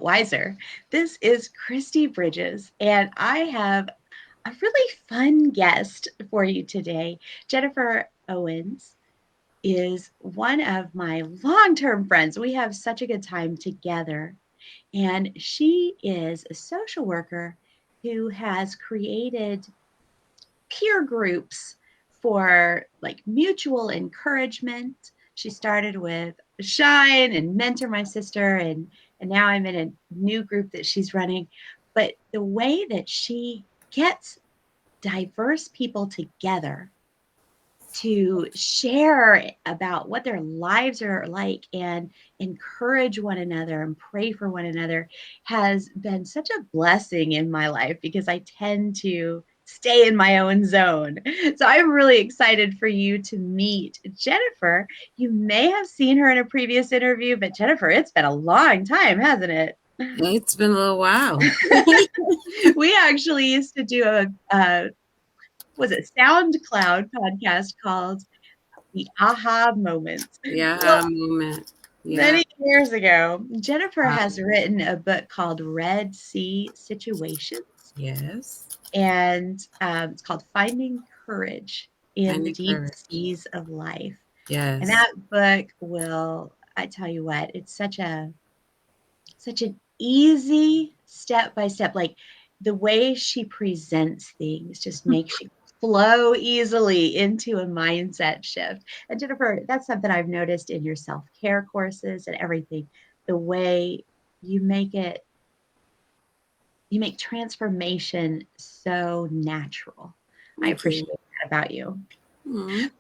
wiser. This is Christy Bridges, and I have a really fun guest for you today. Jennifer Owens is one of my long-term friends. We have such a good time together, and she is a social worker who has created peer groups for like mutual encouragement. She started with Shine and Mentor My Sister, and now I'm in a new group that she's running. But the way that she gets diverse people together to share about what their lives are like and encourage one another and pray for one another has been such a blessing in my life because I tend to stay in my own zone. So I'm really excited for you to meet Jennifer. You may have seen her in a previous interview, but Jennifer, it's been a long time, hasn't it? It's been a little while. We actually used to do a was it SoundCloud podcast called The Aha Moments. Yeah, Well, moment. Yeah. many years ago, Jennifer has Um, written a book called Red Sea Situations, yes. and it's called Finding Courage in the Finding Deep courage. Seas of Life. And Yes. that book will, I tell you what, it's such an easy step by step, like the way she presents things just makes you flow easily into a mindset shift. And Jennifer, that's something I've noticed in your self-care courses and everything, the way you make it, you make transformation so natural. I Thank appreciate you. that about you. Mhm.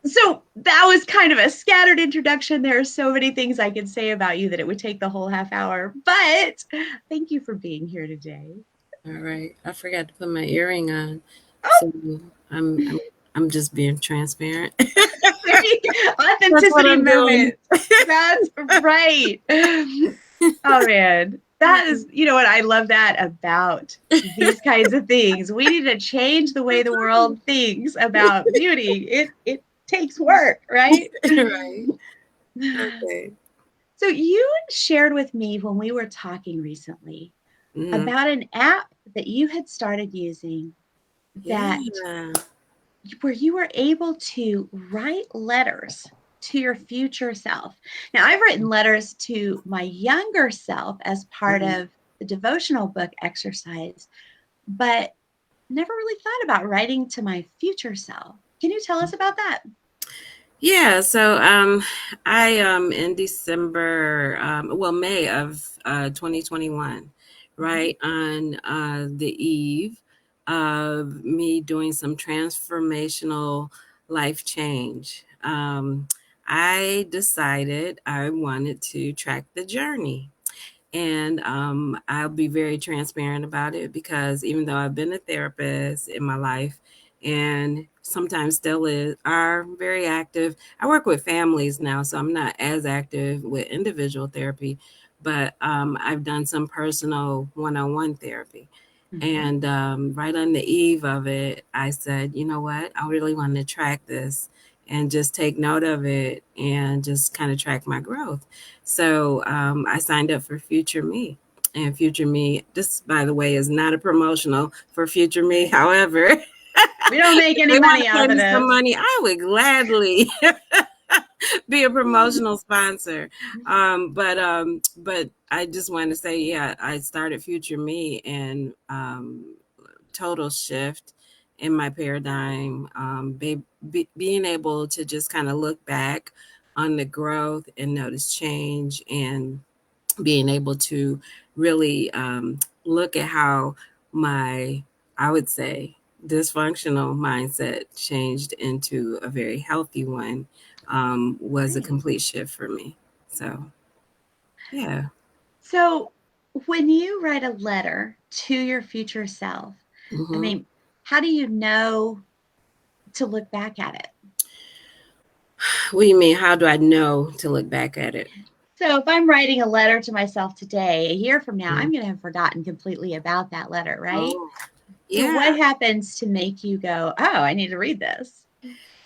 So that was kind of a scattered introduction. There are so many things I could say about you that it would take the whole half hour, but thank you for being here today. All right. I forgot to put my earring on. Oh, So I'm I'm I'm just being transparent. there you go. That's what Authenticity I'm doing. moment. That's right. Oh man. That is, you know what? I love that about these kinds of things. We need to change the way the world thinks about beauty. It takes work, right? Right. Okay. So you shared with me when we were talking recently Hmm. about an app that you had started using that Yeah. where you were able to write letters to your future self. Now, I've written letters to my younger self as part Mhm. of the devotional book exercise, but never really thought about writing to my future self. Can you tell us about that? Yeah, so I in December, well, May of 2021, Mhm. right on the eve of me doing some transformational life change. I decided I wanted to track the journey. And I'll be very transparent about it because even though I've been a therapist in my life and sometimes still are very active, I work with families now, so I'm not as active with individual therapy, but I've done some personal one on one therapy. Mhm. And right on the eve of it, I said, you know what? I really want to track this and just take note of it and just kind of track my growth. So I signed up for Future Me. And Future Me, this, by the way, is not a promotional for Future Me. Right. However, We don't make if any they want money to pay off of me some this. money, I would gladly be a promotional sponsor. But I just want to say, yeah, I started Future Me and total shift in my paradigm. Being able to just kind of look back on the growth and notice change, and being able to really look at how my, I would say, dysfunctional mindset changed into a very healthy one was a Nice. complete shift for me. So, yeah. So, when you write a letter to your future self, I Hmm. mean, how do you know to look back at it? What do you mean? How do I know to look back at it? So, if I'm writing a letter to myself today, a year from now, Mhm. I'm going to have forgotten completely about that letter, right? Oh, So, yeah. what happens to make you go, oh, I need to read this?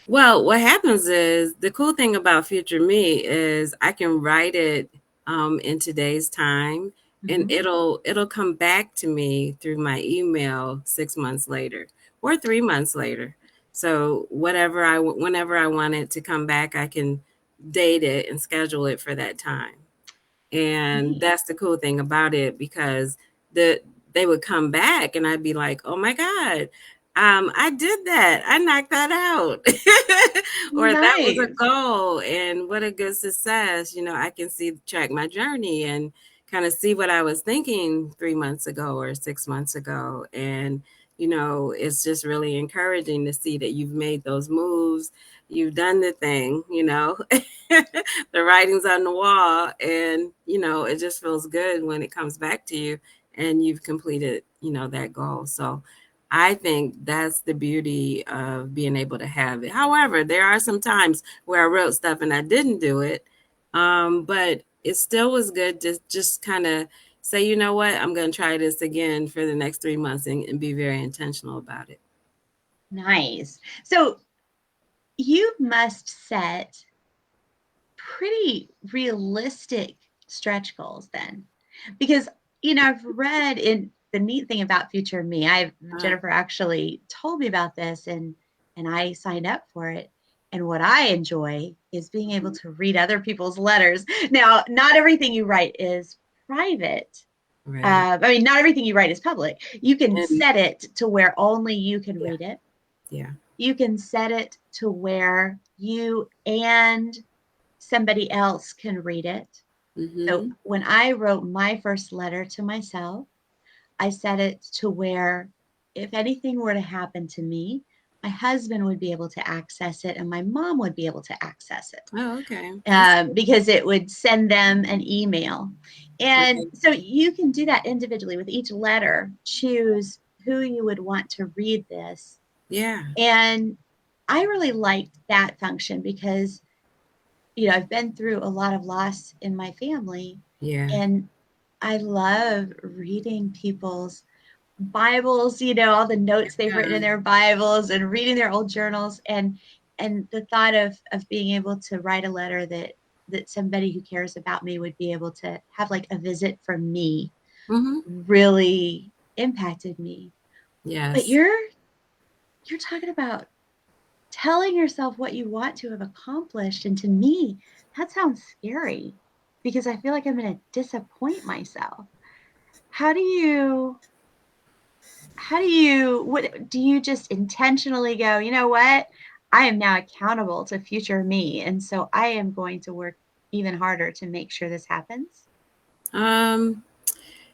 Well, what happens is the cool thing about Future Me is I can write it in today's time and Hmm. it'll come back to me through my email 6 months later or 3 months later. So whenever I want it to come back, I can date it and schedule it for that time. And Neat. that's the cool thing about it, because the they would come back and I'd be like, oh my God, I did that. I knocked that out. Or that was a Nice. goal, and what a good success. I can track my journey and kind of see what I was thinking 3 months ago or 6 months ago. And it's just really encouraging to see that you've made those moves. You've done the thing. The writing's on the wall, and it just feels good when it comes back to you and you've completed that goal. So I think that's the beauty of being able to have it. However, there are some times where I wrote stuff and I didn't do it, but it still was good to just kind of say, you know what, I'm going to try this again for the next 3 months, and be very intentional about it. Nice. So you must set pretty realistic stretch goals then. Because, I've read in the neat thing about Future Me, Uh, Jennifer actually told me about this and I signed up for it. And what I enjoy is being able to read other people's letters. Now, not everything you write is private. right. I mean, not everything you write is public. You can And set it to where only you can yeah, read it. yeah. You can set it to where you and somebody else can read it. So Mm-hmm. when I wrote my first letter to myself, I set it to where if anything were to happen to me, my husband would be able to access it and my mom would be able to access it, Oh, okay. That's because it would send them an email. And right. so you can do that individually with each letter, choose who you would want to read this. Yeah. And I really liked that function because I've been through a lot of loss in my family, Yeah. and I love reading people's Bibles, all the notes they've written in Yeah. their Bibles and reading their old journals, and the thought of being able to write a letter that somebody who cares about me would be able to have like a visit from me Mm-hmm. really impacted me. But Yes. you're talking about telling yourself what you want to have accomplished. And to me, that sounds scary because I feel like I'm going to disappoint myself. How do you, what do you just intentionally go, you know what? I am now accountable to future me. And so I am going to work even harder to make sure this happens. Um,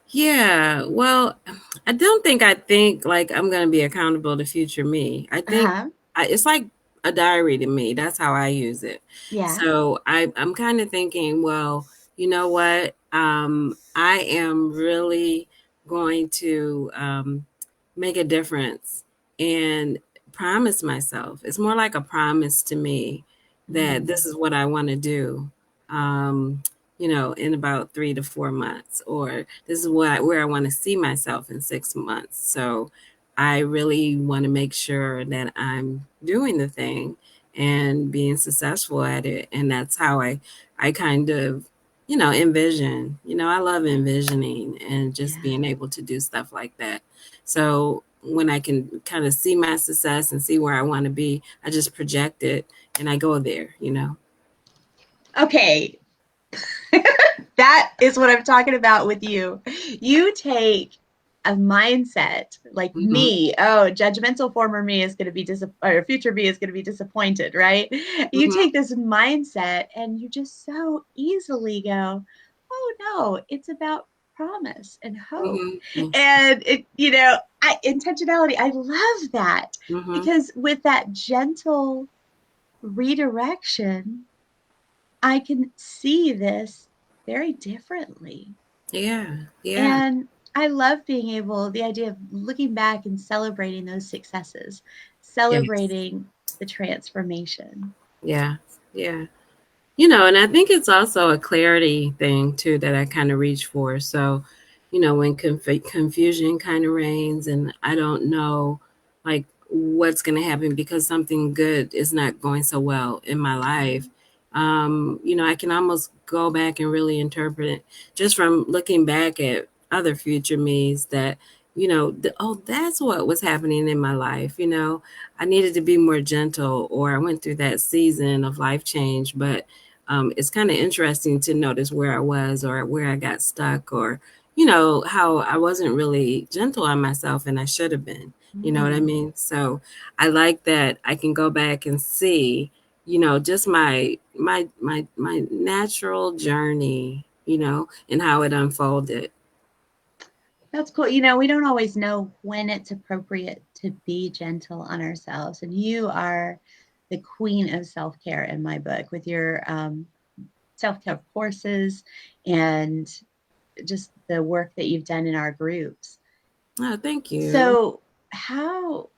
yeah. Well, I think like I'm gonna be accountable to future me. I Uh think huh. it's like a diary to me. That's how I use it. Yeah. So I'm kind of thinking, well, you know what? I am really going to make a difference and promise myself. It's more like a promise to me that Mm, this is what I want to do. Um, in about 3 to 4 months, or this is where I want to see myself in 6 months. So I really want to make sure that I'm doing the thing and being successful at it. And that's how I kind of, envision. I love envisioning and just yeah. being able to do stuff like that. So when I can kind of see my success and see where I want to be, I just project it and I go there. Okay. That is what I'm talking about with you. You take a mindset like Hmm. me. Oh, judgmental former me is going to be or future me is going to be disappointed, right? You Hmm. take this mindset and you just so easily go, oh no, it's about promise and hope. Hmm. And intentionality, I love that Hmm. because with that gentle redirection, I can see this very differently. Yeah. Yeah. And I love being the idea of looking back and celebrating those successes, Yes. celebrating the transformation. Yeah. Yeah. And I think it's also a clarity thing too that I kind of reach for. So, when confusion kind of reigns and I don't know like what's going to happen because something good is not going so well in my life, I can almost go back and really interpret it just from looking back at other future me's that, oh, that's what was happening in my life. I needed to be more gentle, or I went through that season of life change. But it's kind of interesting to notice where I was or where I got stuck, or, how I wasn't really gentle on myself and I should have been. You know what I Mm. mean? So I like that I can go back and see, just my natural journey, and how it unfolded. That's cool. We don't always know when it's appropriate to be gentle on ourselves. And you are the queen of self care in my book with your self care courses and just the work that you've done in our groups. Oh, thank you. So, how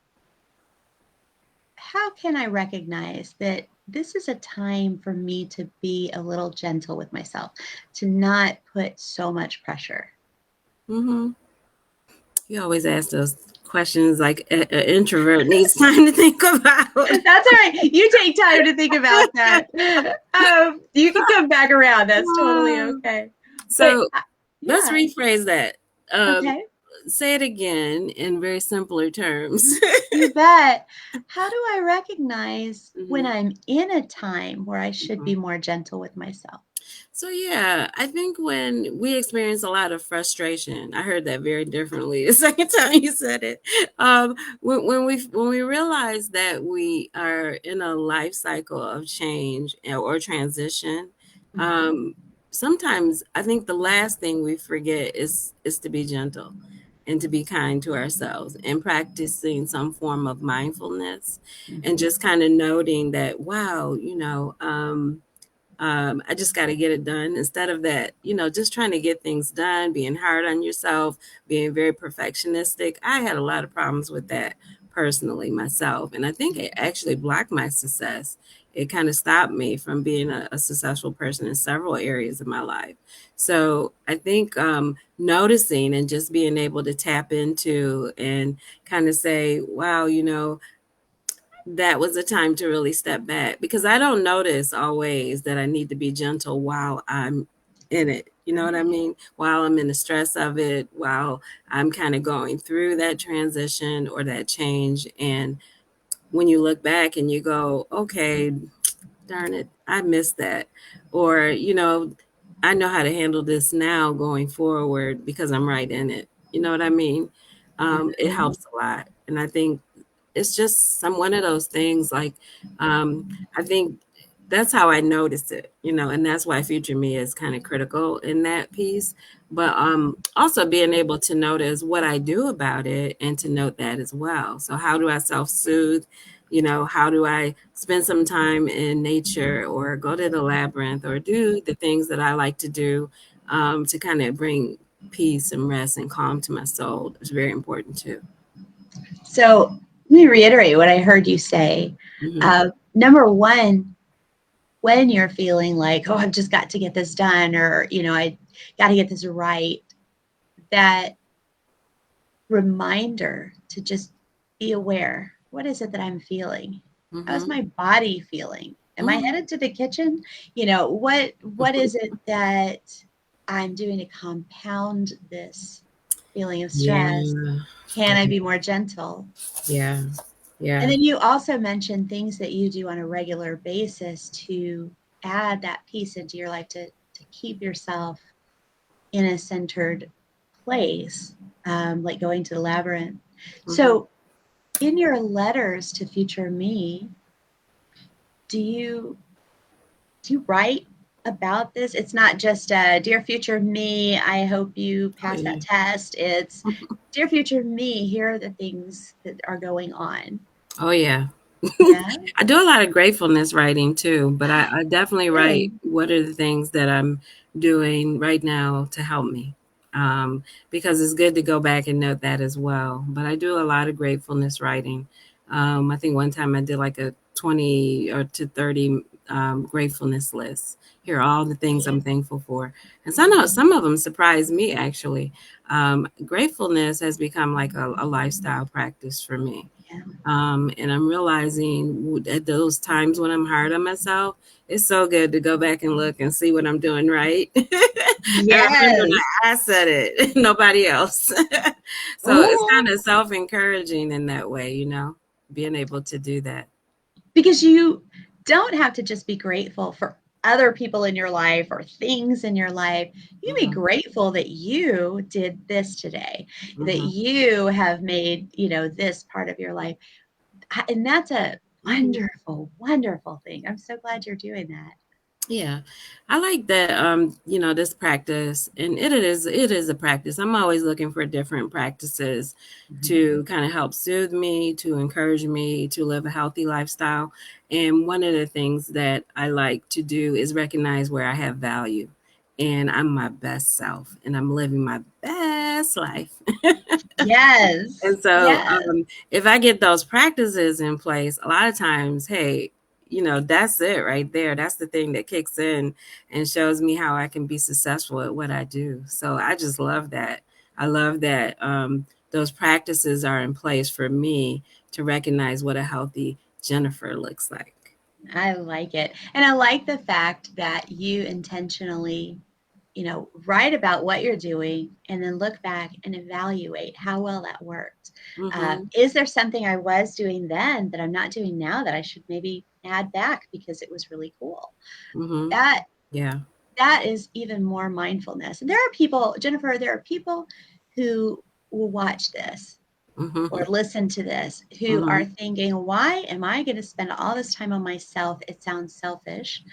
can I recognize that this is a time for me to be a little gentle with myself, to not put so much pressure? Hmm. You always ask those questions like an introvert needs time to think about. That's all right. You take time to think about that. You can come back around. That's totally Ah. okay. But So let's yeah, rephrase that. Um, okay. Say it again in very simpler terms. You bet. How do I recognize when Hmm. I'm in a time where I should be more gentle with myself? So yeah, I think when we experience a lot of frustration, I heard that very differently the second time you said it. When we realize that we are in a life cycle of change or transition, Mhm. um, sometimes I think the last thing we forget is to be gentle and to be kind to ourselves, and practicing some form of mindfulness, and Mhm. just kind of noting that, wow, I just got to get it done, instead of that, just trying to get things done, being hard on yourself, being very perfectionistic. I had a lot of problems with that personally myself. And I think it actually blocked my success. It kind of stopped me from being a successful person in several areas of my life. So I think noticing and just being able to tap into and kind of say, wow, that was a time to really step back, because I don't notice always that I need to be gentle while I'm in it. You know what I mean? While I'm in the stress of it, while I'm kind of going through that transition or that change. And when you look back and you go, okay, darn it, I missed that. Or, I know how to handle this now going forward because I'm right in it. You know what I mean? It Mhm. helps a lot. And I think it's just some one of those things, like, I think that's how I notice it, and that's why future me is kind of critical in that piece. But also being able to notice what I do about it and to note that as well. So how do I self-soothe? How do I spend some time in nature, or go to the labyrinth, or do the things that I like to do, to kind of bring peace and rest and calm to my soul? It's very important too. So let me reiterate what I heard you say. Hmm. Number one, when you're feeling like, oh, I've just got to get this done, or, I got to get this right, that reminder to just be aware. What is it that I'm feeling? How's Hmm. my body feeling? Am I Hmm. headed to the kitchen? What is it that I'm doing to compound this feeling of stress? Yeah. Can I be more gentle? Yeah. And Yeah. then you also mentioned things that you do on a regular basis to add that piece into your life to keep yourself in a centered place, like going to the labyrinth. Hmm. So, in your letters to future me, do you write about this? It's not just dear future me, I hope you Oh pass yeah. that test. It's dear future me, here are the things that are going on. Oh yeah. Yeah, I do a lot of gratefulness writing too, but I definitely write good. what are the things that I'm doing right now to help me. Because it's good to go back and note that as well. But I do a lot of gratefulness writing. I think one time I did like a 20 or to 30 gratefulness list. Here are all the things I'm thankful for. And some of them surprised me actually. Gratefulness has become like a lifestyle practice for me. Yeah. And I'm realizing at those times when I'm hard on myself, it's so good to go back and look and see what I'm doing right. And remember that Yes. I said it, nobody else. So it's Oh, kind of self encouraging in that way, being able to do that. because you don't have to just be grateful for other people in your life or things in your life. You can be Hmm. grateful that you did this today, that Hmm. you have made, this part of your life. And that's a Hmm. wonderful, wonderful thing. I'm so glad you're doing that. Yeah. I like that this practice, and it is a practice. I'm always looking for different practices Mhm. to kind of help soothe me, to encourage me to live a healthy lifestyle. And one of the things that I like to do is recognize where I have value and I'm my best self and I'm living my best life. Yes. And so, Yes. if I get those practices in place, a lot of times, hey, that's it right there. That's the thing that kicks in and shows me how I can be successful at what I do. So I just love that. I love that those practices are in place for me to recognize what a healthy Jennifer looks like. I like it. And I like the fact that you intentionally, write about what you're doing and then look back and evaluate how well that worked. Mm-hmm. Is there something I was doing then that I'm not doing now that I should maybe add back because it was really cool? Mm-hmm. That Yeah. that is even more mindfulness. And there are people, Jennifer, there are people who will watch this or Mm-hmm. listen to this who Mm-hmm. are thinking, why am I going to spend all this time on myself? It sounds selfish.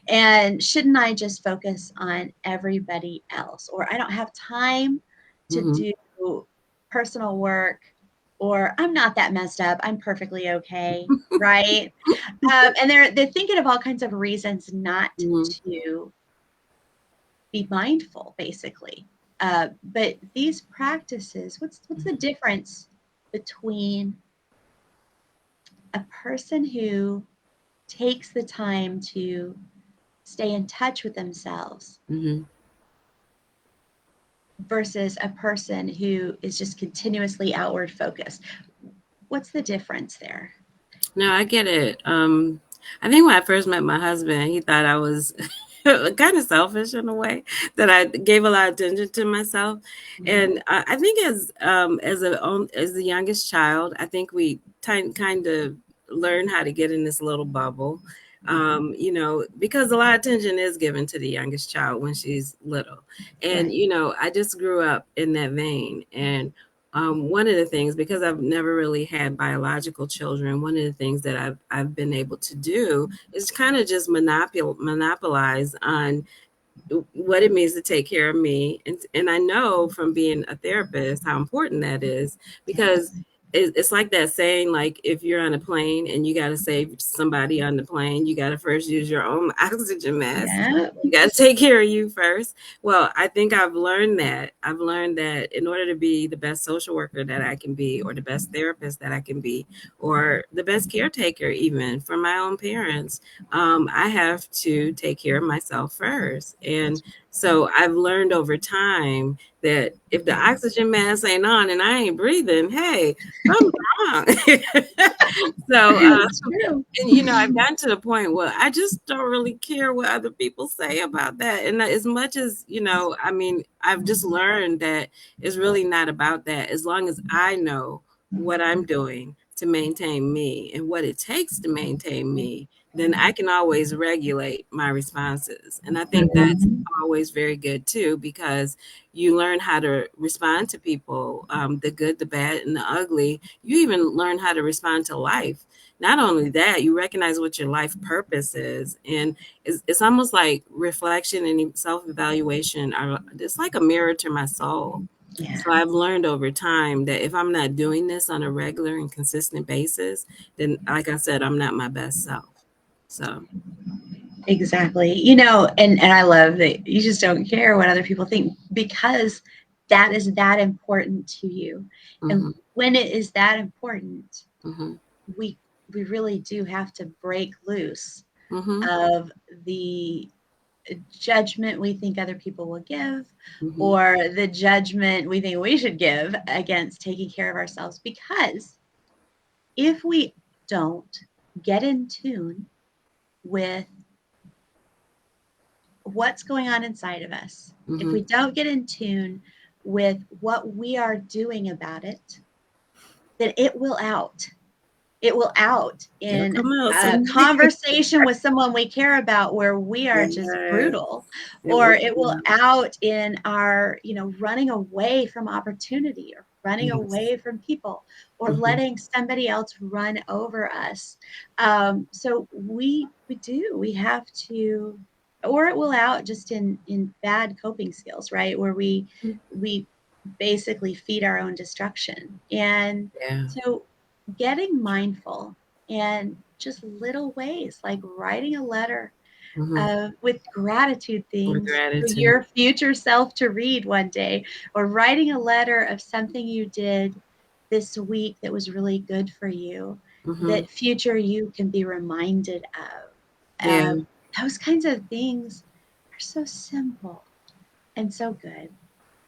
And shouldn't I just focus on everybody else? Or I don't have time to Mm-hmm. do personal work, or I'm not that messed up. I'm perfectly okay. Right. And they're thinking of all kinds of reasons not Mm-hmm. to be mindful, basically. But these practices, what's the difference between a person who takes the time to stay in touch with themselves Mm-hmm. versus a person who is just continuously outward focused? What's the difference there? No, I get it. I think when I first met my husband, he thought I was kind of selfish in a way that I gave a lot of attention to myself. Mhm. And I think as the youngest child, I think we kind of learn how to get in this little bubble. Because a lot of attention is given to the youngest child when she's little. And Right. I just grew up in that vein. And one of the things, because I've never really had biological children, one of the things that I've been able to do is kind of just monopolize on what it means to take care of me. And I know from being a therapist how important that is, because Yes. it's like that saying, like, if you're on a plane and you got to save somebody on the plane, you got to first use your own oxygen mask. Yeah. You got to take care of you first. Well, I think I've learned that. I've learned that in order to be the best social worker that I can be, or the best therapist that I can be, or the best caretaker, even for my own parents, I have to take care of myself first. And so I've learned over time that if the oxygen mask ain't on and I ain't breathing, hey, something's wrong. so, It's true. and I've gotten to the point where I just don't really care what other people say about that. And as much as, I mean, I've just learned that it's really not about that. As long as I know what I'm doing to maintain me and what it takes to maintain me, then I can always regulate my responses. And I think that's Mhm. always very good too, because you learn how to respond to people, the good, the bad, and the ugly. You even learn how to respond to life. Not only that, you recognize what your life purpose is. And it's almost like reflection and self-evaluation are, it's like a mirror to my soul. Yeah. So I've learned over time that if I'm not doing this on a regular and consistent basis, then, like I said, I'm not my best self. So, Exactly. And I love that you just don't care what other people think because that is that important to you. And hmm. when it is that important, Hmm. we we really do have to break loose Hmm. of the judgment we think other people will give Hmm. or the judgment we think we should give against taking care of ourselves because if we don't get in tune with what's going on inside of us, if Mm-hmm. we don't get in tune with what we are doing about it, then it will out. It will out It'll in come out a someday. conversation with someone we care about where we are just Yes, brutal, it or will it come will out. out in our, running away from opportunity, or running Yes. away from people, or Mm-hmm. letting somebody else run over us. So we have to, or it will out just in bad coping skills, right? Where we basically feed our own destruction. And Yeah. so getting mindful, and just little ways like writing a letter Mm-hmm. with gratitude With things for gratitude. your future self to read one day, or writing a letter of something you did this week that was really good for you, Mm-hmm. that future you can be reminded of. Yeah. Those kinds of things are so simple and so good.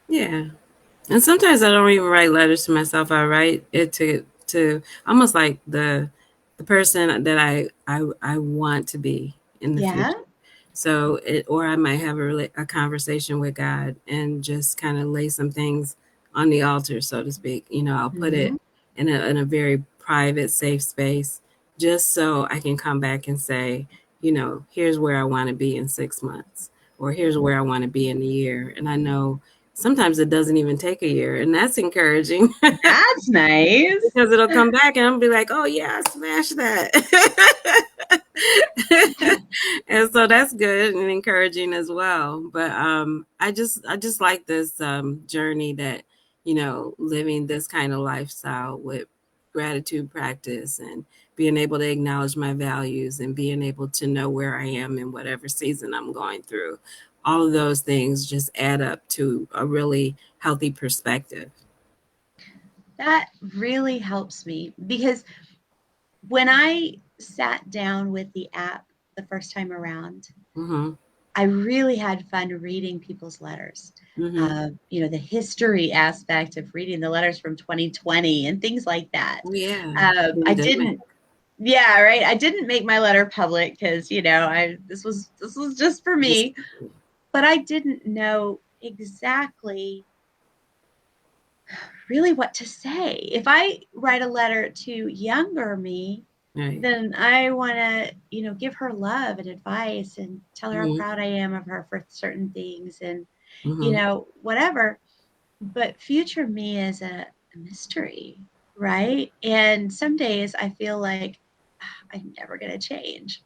Yeah. And sometimes I don't even write letters to myself. I write it to almost like the person that I want to be in the Yeah. future. So it, or I might have a conversation with God and just kind of lay some things on the altar, so to speak. I'll put it Mm-hmm. in a very private, safe space, just so I can come back and say, here's where I want to be in 6 months, or here's where I want to be in a year. And I know sometimes it doesn't even take a year, and that's encouraging. That's nice. Because it'll come back and I'll be like, oh yeah, I smashed that. And so that's good and encouraging as well. But I just like this journey that, living this kind of lifestyle with gratitude practice and being able to acknowledge my values and being able to know where I am in whatever season I'm going through. All of those things just add up to a really healthy perspective. That really helps me, because when I sat down with the app the first time around, Mm-hmm. I really had fun reading people's letters. Mm-hmm. The history aspect of reading the letters from 2020 and things like that. Oh yeah, I pandemic. didn't, yeah, right. I didn't make my letter public because I this was just for Just me, but I didn't know exactly really what to say. If I write a letter to younger me, right. then I want to, give her love and advice and tell her how Mm-hmm. proud I am of her for certain things, and, Mm-hmm. whatever. But future me is a mystery, right? And some days I feel like I'm never going to change.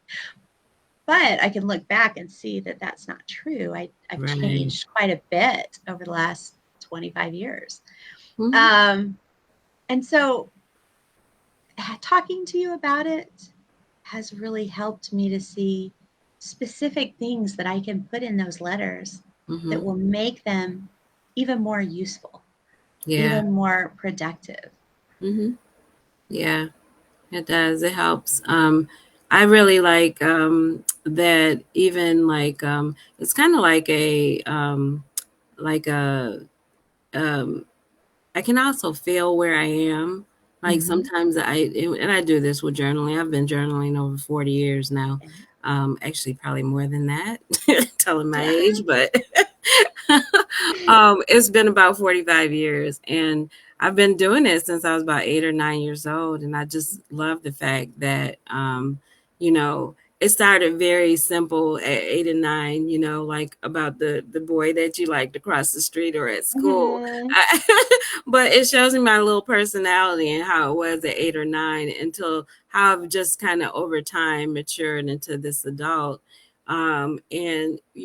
But I can look back and see that that's not true. I've Right. changed quite a bit over the last 25 years. Mm-hmm. Um, and so talking to you about it has really helped me to see specific things that I can put in those letters Mm-hmm. that will make them even more useful, Yeah. even more productive. Mm-hmm. Yeah. It does. It helps. I really like that. Even like it's kind of like a um, I can also feel where I am. Like Mm-hmm. sometimes and I do this with journaling. I've been journaling over 40 years now. Actually, probably more than that, telling my age, but it's been about 45 years. And I've been doing it since I was about 8 or 9 years old. And I just love the fact that, it started very simple at 8 and 9, like about the boy that you liked across the street or at school. Mm-hmm. But it shows me my little personality and how it was at 8 or 9 until how I've just kind of over time matured into this adult. And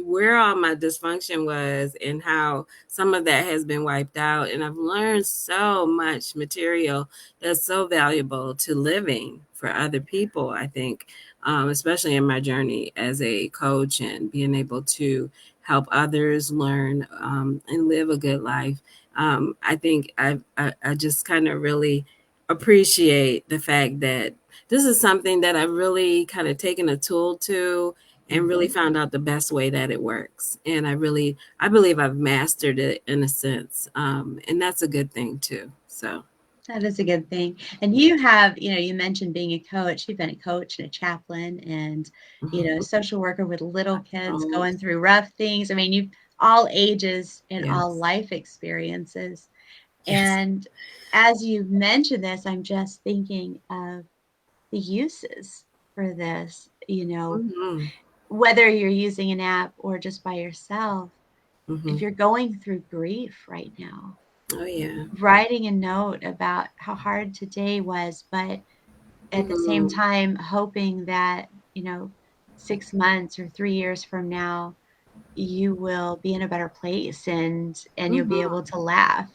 where all my dysfunction was and how some of that has been wiped out. And I've learned so much material that's so valuable to living for other people, I think, especially in my journey as a coach and being able to help others learn and live a good life. I think I just kind of really appreciate the fact that this is something that I've really kind of taken a tool to and really Mm-hmm. found out the best way that it works. And I believe I've mastered it in a sense. And that's a good thing too. So, That is a good thing. And you have, you mentioned being a coach. You've been a coach and a chaplain and, Mhm. social worker with little kids Oh, going through rough things. I mean, you've all ages and all yes, life experiences. yes. And as you mentioned this, I'm just thinking of the uses for this, Hmm. whether you're using an app or just by yourself. Hmm. If you're going through grief right now, Oh yeah. writing a note about how hard today was, but at the same Hmm. time, hoping that, 6 months or 3 years from now, you will be in a better place and you'll be able Hmm. to laugh,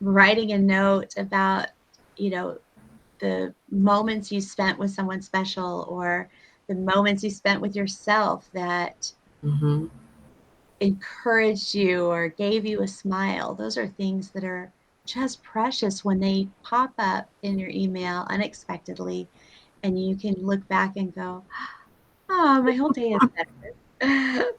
writing a note about, you know, the moments you spent with someone special or the moments you spent with yourself that Hmm. encouraged you or gave you a smile. Those are things that are just precious when they pop up in your email unexpectedly. And you can look back and go, oh, my whole day is better.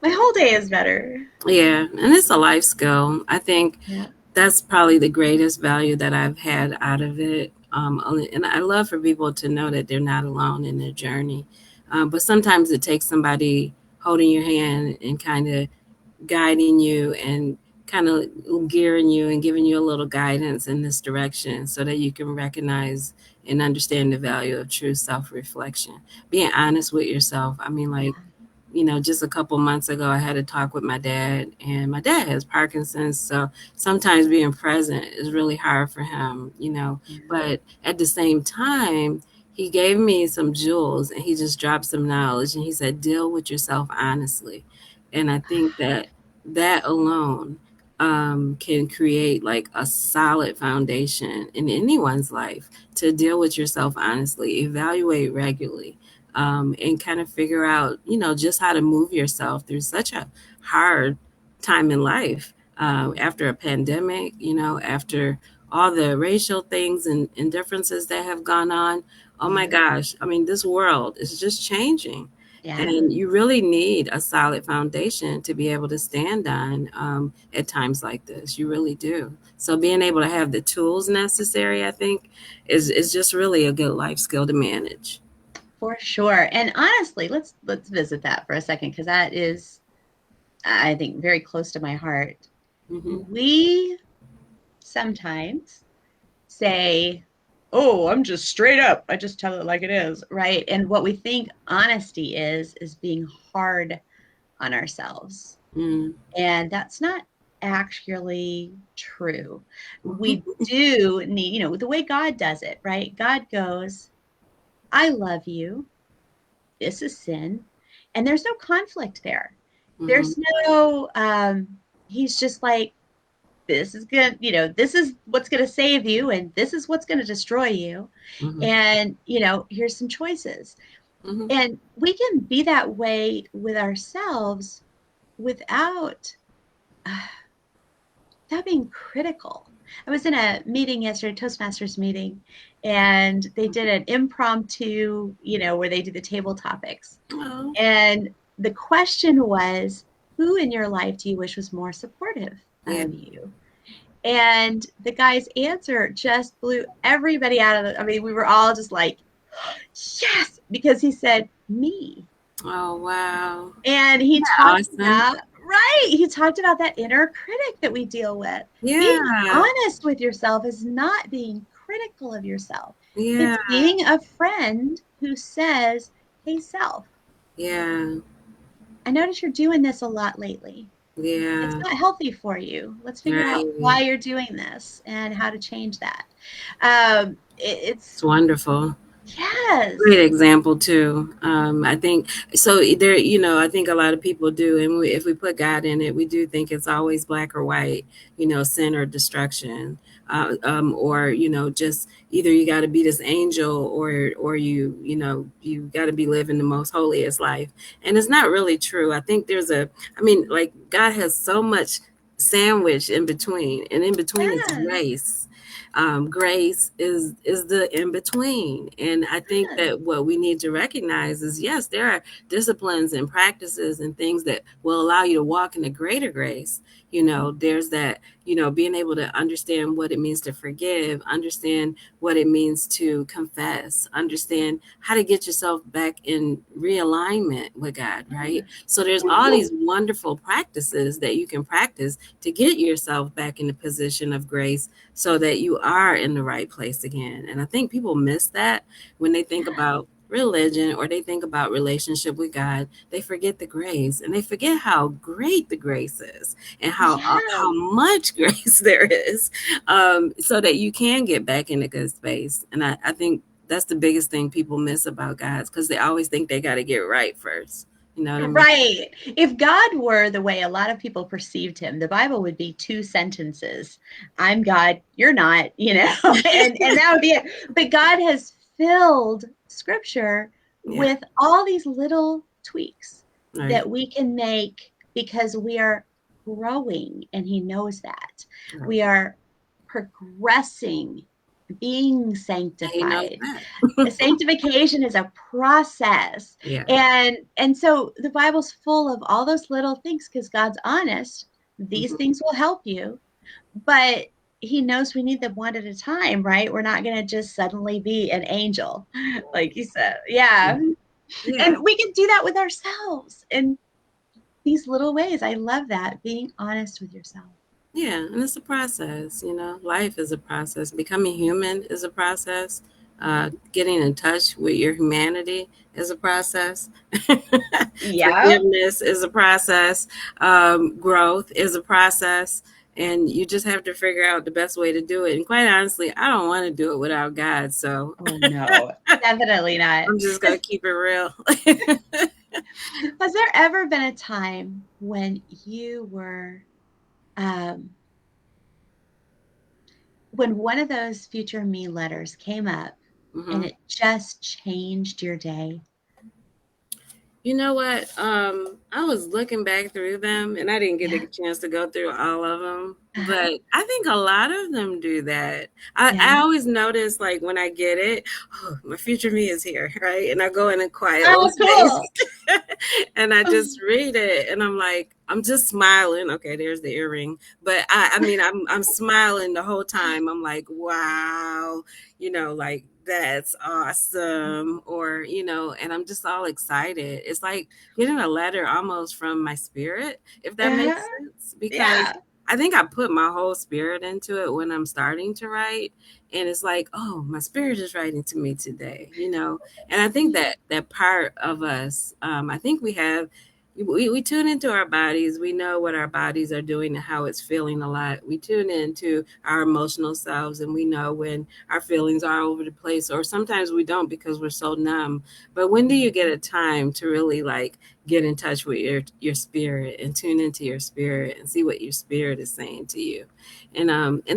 My whole day is better. Yeah, and it's a life skill. I think Yeah. that's probably the greatest value that I've had out of it. And I love for people to know that they're not alone in their journey. But sometimes it takes somebody holding your hand and kind of guiding you and kind of gearing you and giving you a little guidance in this direction so that you can recognize and understand the value of true self reflection. Being honest with yourself. I mean, like, Yeah. just a couple months ago, I had a talk with my dad, and my dad has Parkinson's. So sometimes being present is really hard for him. Yeah. But at the same time, he gave me some jewels and he just dropped some knowledge and he said, deal with yourself honestly. And I think that alone can create like a solid foundation in anyone's life to deal with yourself honestly, evaluate regularly, and kind of figure out, just how to move yourself through such a hard time in life, after a pandemic, after all the racial things and differences that have gone on. Oh my Yeah. gosh. I mean, this world is just changing. Yeah. And you really need a solid foundation to be able to stand on, at times like this. You really do. So being able to have the tools necessary, I think, is just really a good life skill to manage. For sure. And honestly, let's visit that for a second because that is, I think, very close to my heart. Hmm. We sometimes say, "Oh, I'm just straight up. I just tell it like it is," right? And what we think honesty is being hard on ourselves. Mm. And that's not actually true. We do need, the way God does it, right? God goes, I love you. This is sin. And there's no conflict there. Hmm. There's no, he's just like, this is good, this is what's going to save you, and this is what's going to destroy you. Hmm. And, here's some choices. Hmm. And we can be that way with ourselves without that being critical. I was in a meeting yesterday, Toastmasters meeting, and they did an impromptu, where they do the table topics. Oh, And the question was, who in your life do you wish was more supportive yeah, of you? And the guy's answer just blew everybody out of I mean, we were all just like, yes, because he said, me. oh wow. And he Isn't that talked awesome? about, right, he talked about that inner critic that we deal with. Being Yeah, honest with yourself is not being critical of yourself, yeah, it's being a friend who says, hey, self, yeah, I notice you're doing this a lot lately. It's yeah. not healthy for you. Let's figure out Right. why you're doing this and how to change that. It's It's, wonderful. Great yes, example too. I think so. There, I think a lot of people do, and if we put God in it, we do think it's always black or white. Sin or destruction, or just either you got to be this angel, or you got to be living the most holiest life, and it's not really true. I think I mean, like God has so much sandwich in between, and in between is yes, grace. Grace is the in between. And I think Yeah. that what we need to recognize is, yes, there are disciplines and practices and things that will allow you to walk in a greater grace. There's that, being able to understand what it means to forgive, understand what it means to confess, understand how to get yourself back in realignment with God, right? So there's all these wonderful practices that you can practice to get yourself back in the position of grace so that you are in the right place again. And I think people miss that when they think about religion or they think about relationship with God. They forget the grace, and they forget how great the grace is and Yeah. how much grace there is, so that you can get back in a good space. And I think that's the biggest thing people miss about God, because they always think they got to get right first. You know what I mean? Right. If God were the way a lot of people perceived him, the Bible would be two sentences. I'm God, you're not, and that would be it. But God has filled scripture Yeah. with all these little tweaks Right. that we can make because we are growing, and he knows that. Right. We are progressing, being He knows sanctified. that. Sanctification is a process, Yeah. and so the Bible's full of all those little things because God's honest. These Mhm. things will help you, but he knows we need them one at a time, right? We're not going to just suddenly be an angel like you said. Yeah. Yeah. And we can do that with ourselves in these little ways. I love that, being honest with yourself. Yeah, and it's a process. Life is a process. Becoming human is a process. Getting in touch with your humanity is a process. Yeah. Forgiveness is a process. Growth is a process. And you just have to figure out the best way to do it. And quite honestly, I don't want to do it without God. So Oh no, definitely not. I'm just going has, to keep it real. has there ever been a time when you were um, when one of those future me letters came up and Hmm. it just changed your day? You know what? I was looking back through them and I didn't get Yeah. a chance to go through all of them, but I think a lot of them do that. I Yeah. always notice, like, when I get it, oh, my future me is here, right? And I go in a quiet little Oh, space cool. and I just read it and I'm like, I'm just smiling. Okay, there's the earring. But I mean, I'm smiling the whole time. I'm like, wow, like that's awesome. Or, and I'm just all excited. It's like getting a letter almost from my spirit, if that Uh-huh. makes sense. Because Yeah. I think I put my whole spirit into it when I'm starting to write. And it's like, oh, my spirit is writing to me today. And I think that part of us, I think we tune into our bodies. We know what our bodies are doing and how it's feeling a lot. We tune into our emotional selves and we know when our feelings are over the place, or sometimes we don't because we're so numb. But when do you get a time to really, like, get in touch with your spirit and tune into your spirit and see what your spirit is saying to you? And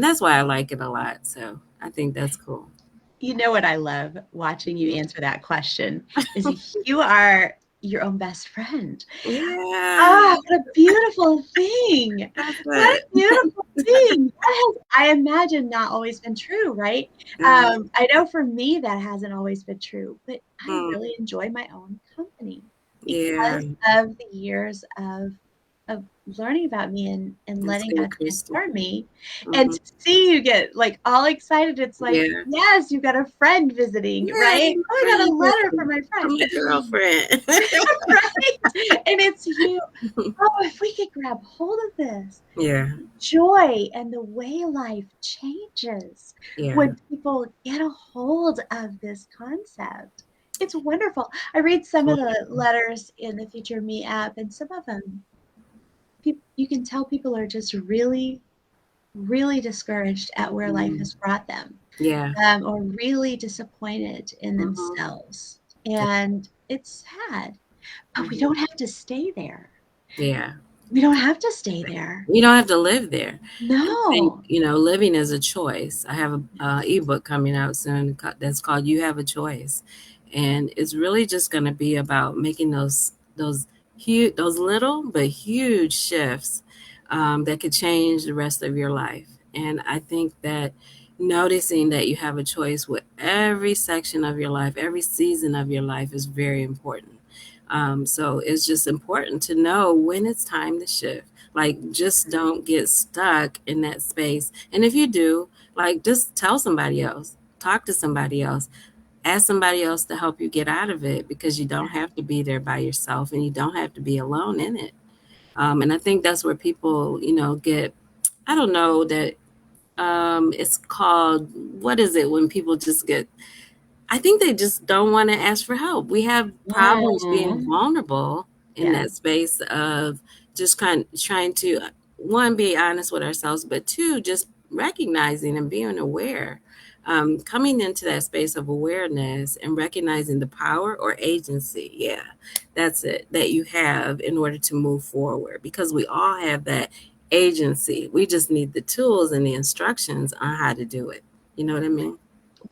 that's why I like it a lot. So I think that's cool. You know what I love watching you answer that question is you are your own best friend. Yeah, Ah, what a beautiful thing. that's What a it. beautiful thing. That has, I imagine, not always been true, right? Yeah. I know for me that hasn't always been true, but I Mm, really enjoy my own company yeah. because of the years of learning about me and It's letting God increased. transform me. And Hmm. to see you get like all excited, it's like, Yeah. yes, you've got a friend visiting, Yay, right? my Oh, I got a friend letter from visiting. my From friend. my girlfriend. Right? And it's you. Oh, if we could grab hold of this Yeah. joy and the way life changes Yeah. when people get a hold of this concept. It's wonderful. I read some of the letters in the Future Me app, and some of them, you can tell people are just really, really discouraged at where life Mm. has brought them, Yeah. or really disappointed in Hmm. themselves. And it's sad, but we Hmm. don't have to stay there. Yeah. We don't have to stay there. You don't have to live there. And I think, No. living is a choice. I have a ebook coming out soon that's called "You Have a Choice," and it's really just going to be about making those little but huge shifts, that could change the rest of your life. And I think that noticing that you have a choice with every section of your life, every season of your life is very important. So it's just important to know when it's time to shift. Like, just don't get stuck in that space. And if you do, like, just tell somebody else, talk to somebody else, ask somebody else to help you get out of it, because you don't have to be there by yourself and you don't have to be alone in it. And I think that's where people, get, I don't know, that it's called, what is it when people just get, I think they just don't want to ask for help. We have problems being Mm, vulnerable in yeah. that space of just trying to, one, be honest with ourselves, but two, just recognizing and being aware. Coming into that space of awareness and recognizing the power or agency, yeah, that's it, that you have in order to move forward. Because we all have that agency. We just need the tools and the instructions on how to do it. You know what I mean?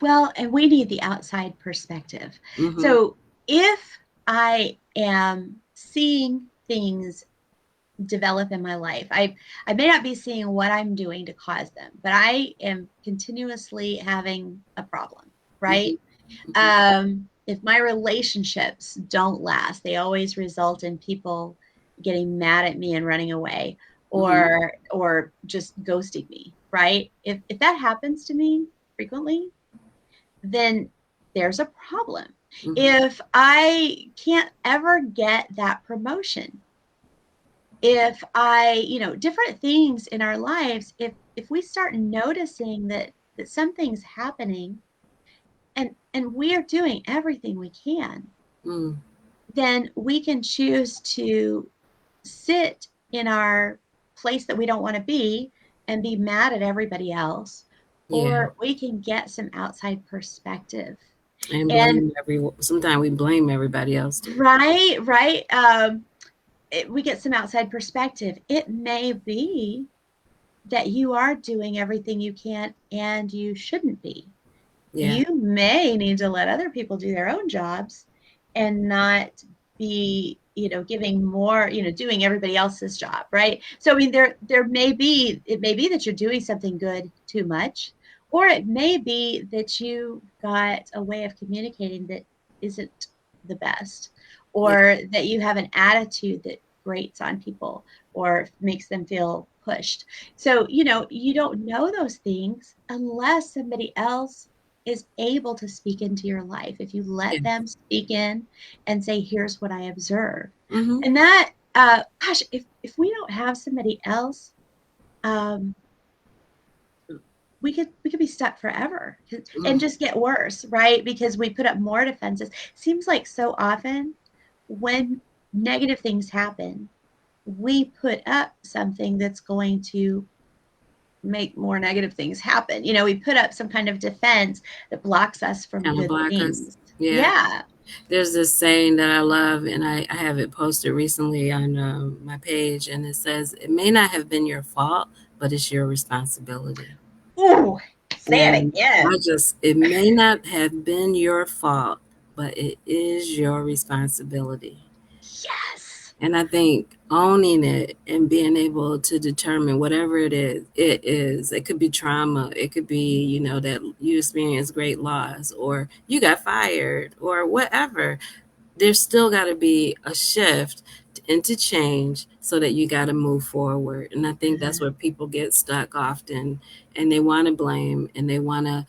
Well, and we need the outside perspective. Mm-hmm. So if I am seeing things develop in my life, I may not be seeing what I'm doing to cause them, but I am continuously having a problem, right? Mm-hmm. Mm-hmm. If my relationships don't last, they always result in people getting mad at me and running away, Mm-hmm. or just ghosting me, right? If that happens to me frequently, then there's a problem. Mm-hmm. If I can't ever get that promotion, if different things in our lives, if we start noticing that something's happening, and we are doing everything we can, Mm. then we can choose to sit in our place that we don't want to be and be mad at everybody else, Yeah. or we can get some outside perspective. And And blame everyone. Sometimes we blame everybody else too. right, right. We get some outside perspective. It may be that you are doing everything you can and you shouldn't be. Yeah. You may need to let other people do their own jobs and not be, giving more, doing everybody else's job, right? So I mean, there may be, it may be that you're doing something good too much, or it may be that you got a way of communicating that isn't the best, Yeah. or that you have an attitude that grates on people or makes them feel pushed. So, you don't know those things unless somebody else is able to speak into your life. If you Yeah. let them speak in and say, here's what I observe. Mm-hmm. And that, gosh, if we don't have somebody else, um, we could be stuck forever and Mm. just get worse, right? Because we put up more defenses. Seems like so often when negative things happen, we put up something that's going to make more negative things happen. We put up some kind of defense that blocks us from Kind of good block us. things. Yeah. Yeah. There's this saying that I love, and I have it posted recently on my page, and it says, "It may not have been your fault, but it's your responsibility." Ooh, say it And again. it may not have been your fault, but it is your responsibility. Yes. And I think owning it and being able to determine whatever it could be trauma, it could be, that you experienced great loss, or you got fired, or whatever. There's still got to be a shift into change so that you got to move forward. And I think that's Uh-huh. where people get stuck often, and they want to blame and they want to,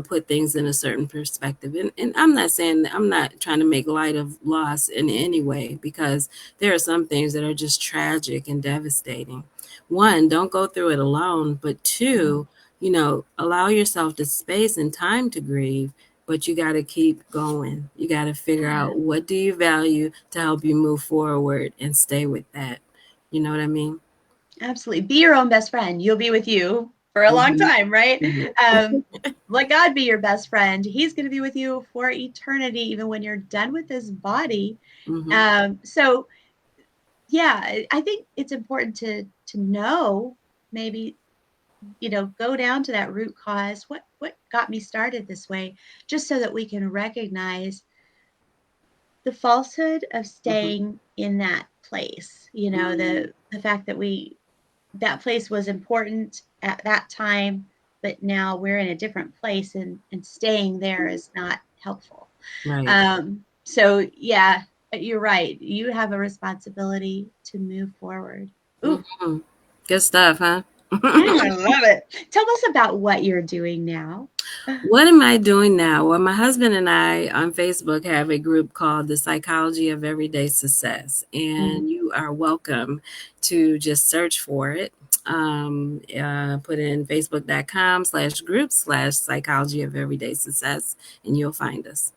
put things in a certain perspective. And I'm not saying that, I'm not trying to make light of loss in any way, because there are some things that are just tragic and devastating. One, don't go through it alone, but two, allow yourself the space and time to grieve, but you got to keep going. You got to figure Yeah, out, what do you value to help you move forward, and stay with that. You know what I mean? absolutely. Be your own best friend. You'll be with you for a long Mm-hmm. time, right? Mm-hmm. Um, Let God be your best friend. He's going to be with you for eternity, even when you're done with this body. Mm-hmm. So yeah, I think it's important to know, maybe, go down to that root cause. What got me started this way, just so that we can recognize the falsehood of Mm-hmm. staying in that place. Mm-hmm. The fact that that place was important at that time, but now we're in a different place, and staying there is not helpful. Right. So yeah, you're right. You have a responsibility to move forward. Ooh, Hmm. Good stuff, huh? I love it. Tell us about what you're doing now. What am I doing now? Well, my husband and I on Facebook have a group called The Psychology of Everyday Success, Mm, and you are welcome to just search for it. Put in facebook.com/group/ psychology of everyday success, and you'll find us.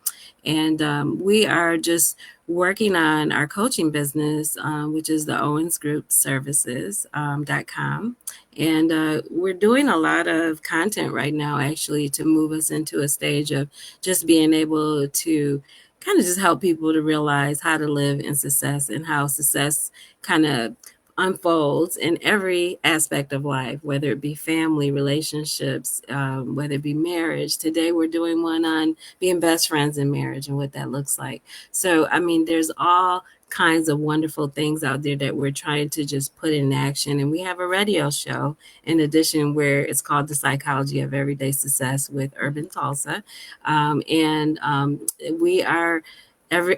And we are just working on our coaching business, which is the Owens Group Services .com. And we're doing a lot of content right now, actually, to move us into a stage of just being able to kind of just help people to realize how to live in success and how success kind of unfolds in every aspect of life, whether it be family, relationships, whether it be marriage. Today, we're doing one on being best friends in marriage and what that looks like. So, I mean, there's all kinds of wonderful things out there that we're trying to just put in action. And we have a radio show in addition where it's called The Psychology of Everyday Success with Urban Tulsa. And we are every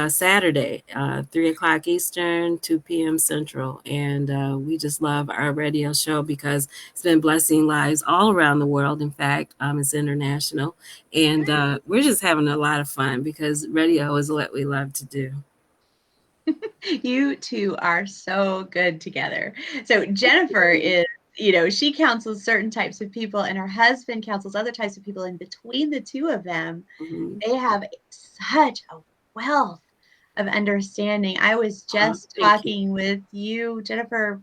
Saturday, 3 o'clock Eastern, 2 p.m. Central. And we just love our radio show because it's been blessing lives all around the world. In fact, it's international. And we're just having a lot of fun because radio is what we love to do. you two are so good together. So Jennifer is, she counsels certain types of people, and her husband counsels other types of people. And between the two of them, Mhm. they have such a wealth of understanding. I was just Thank you. talking with you, Jennifer,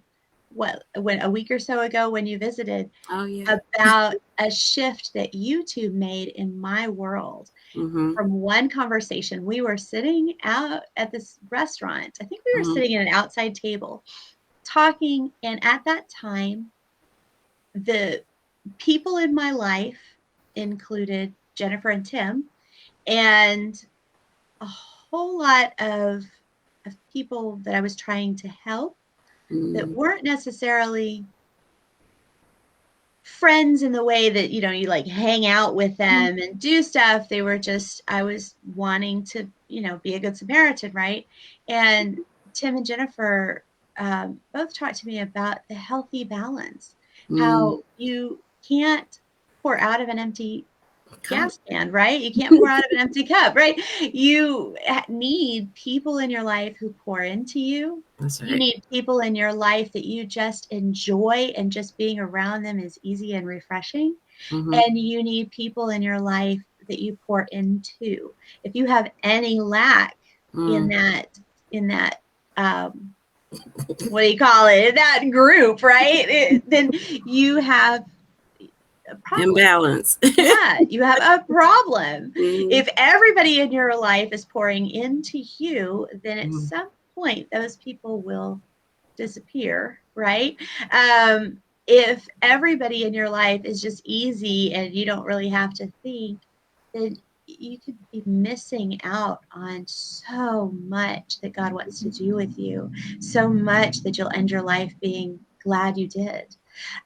when a week or so ago when you visited, Oh, yeah. about a shift that you two made in my world. Mhm. From one conversation, we were sitting out at this restaurant. I think we were Mhm. sitting at an outside table talking. And at that time, the people in my life included Jennifer and Tim, and a whole lot of people that I was trying to help that Mhm. weren't necessarily friends in the way that you like hang out with them and do stuff. They were just, I was wanting to be a good Samaritan, right? And Tim and Jennifer both talked to me about the healthy balance, Mm. how you can't pour out of an empty Cup. gas can, right? You can't pour out of an empty cup, right? You need people in your life who pour into you. That's You right. need people in your life that you just enjoy, and just being around them is easy and refreshing. Mhm. And you need people in your life that you pour into. If you have any lack in Mm. that um, what do you call it? In that group, right? Then you have a problem. Imbalance. Yeah, you have a problem. Mhm. If everybody in your life is pouring into you, then at Mhm. some point those people will disappear, right? If everybody in your life is just easy and you don't really have to think, then you could be missing out on so much that God wants to do with you, so much that you'll end your life being glad you did.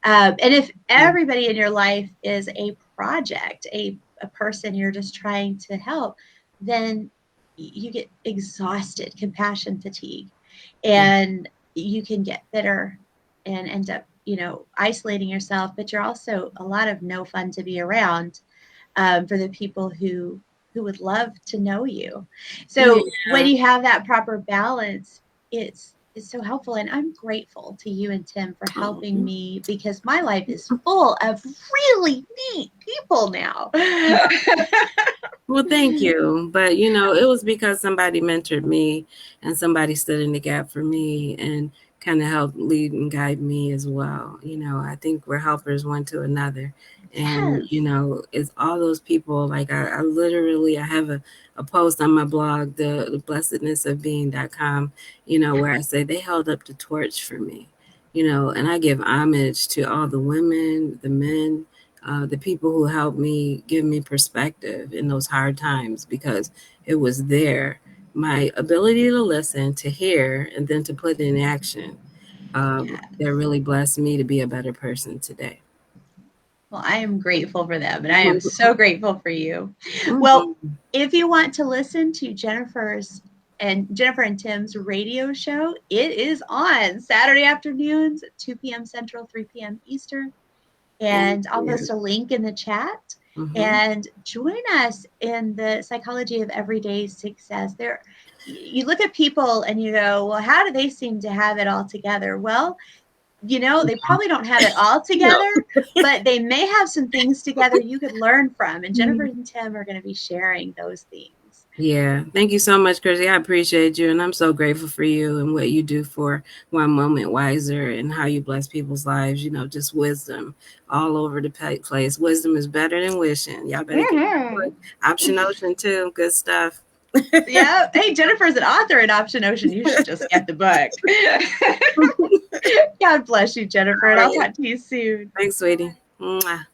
And if Mhm. everybody in your life is a project, a person you're just trying to help, then you get exhausted, compassion fatigue, Yeah. and you can get bitter and end up, isolating yourself. But you're also a lot of no fun to be around, for the people who would love to know you. So when Yeah. you have that proper balance, it's so helpful. And I'm grateful to you and Tim for helping Oh. me, because my life is full of really neat people now. Well, thank you. But, it was because somebody mentored me and somebody stood in the gap for me and kind of helped lead and guide me as well. I think we're helpers one to another. And, Yes. it's all those people. Like, I literally, I have a post on my blog, the blessedness of being.com, where I say they held up the torch for me, and I give homage to all the women, the men, the people who helped me give me perspective in those hard times because it was there. My ability to listen, to hear, and then to put in action that Yes. really blessed me to be a better person today. Well, I am grateful for them, and I am so grateful for you. Well, Mhm. if you want to listen to Jennifer and Tim's radio show, it is on Saturday afternoons at 2 p.m. Central, 3 p.m. Eastern. Thank And I'll you. post a link in the chat. Hmm. And join us in the psychology of everyday success. There, you look at people and you go, well, how do they seem to have it all together? Well, they probably don't have it all No. together, but they may have some things together you could learn from. And Jennifer Mhm. and Tim are going to be sharing those things. Yeah. Thank you so much, Chrissy. I appreciate you. And I'm so grateful for you and what you do for One Moment Wiser and how you bless people's lives. Just wisdom all over the place. Wisdom is better than wishing. Y'all better get that Mm-hmm. book. Option Ocean, too. Good stuff. Yeah. Hey, Jennifer's an author in Option Ocean. You should just get the book. God bless you, Jennifer, All and I'll right. talk to you soon. Thanks, sweetie. Mwah.